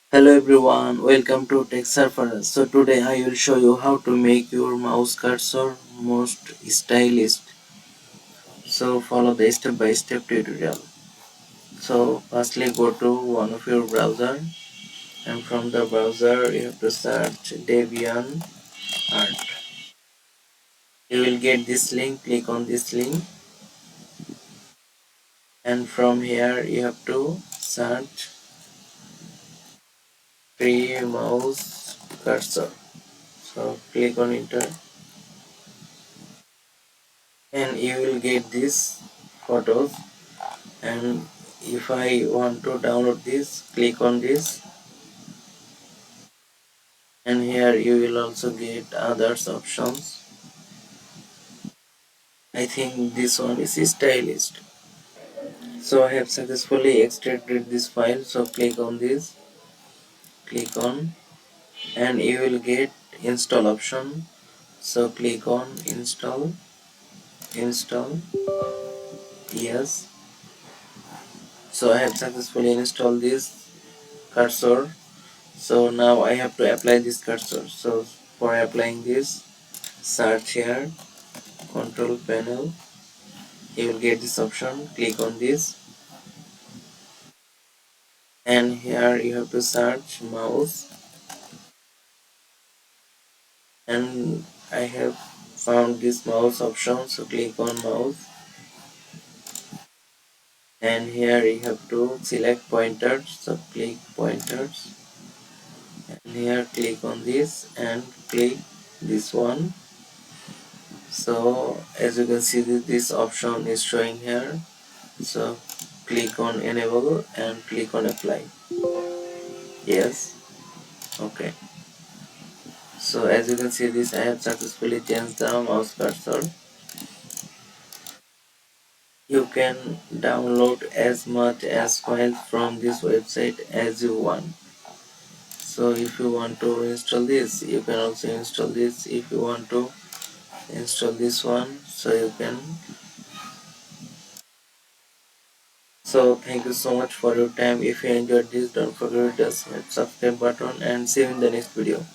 Hello everyone, welcome to Tech Surfer. So today I will show you how to make your mouse cursor most stylish. So follow the step-by-step tutorial. So firstly go to one of your browser, and from the browser you have to search Debian Art. You will get this link, click on this link, and from here you have to search free mouse cursor. So click on enter, and you will get this photos. And if I want to download this, click on this, and here you will also get others options. I think this one is stylist. So I have successfully extracted this file, so click on this, click on, and you will get install option. So click on install, install, yes. So I have successfully installed this cursor. So now I have to apply this cursor. So for applying this, search here, control panel, you will get this option, click on this, and here you have to search mouse, and I have found this mouse option, so click on mouse, and here you have to select pointers, so click pointers, and here click on this and click this one. So as you can see, this option is showing here, so click on enable and click on apply, yes, okay. So as you can see, this I have successfully changed the mouse cursor. You can download as much as files from this website as you want. So if you want to install this, you can also install this. If you want to install this one, so you can. So thank you so much for your time. If you enjoyed this, don't forget to hit the subscribe button, and see you in the next video.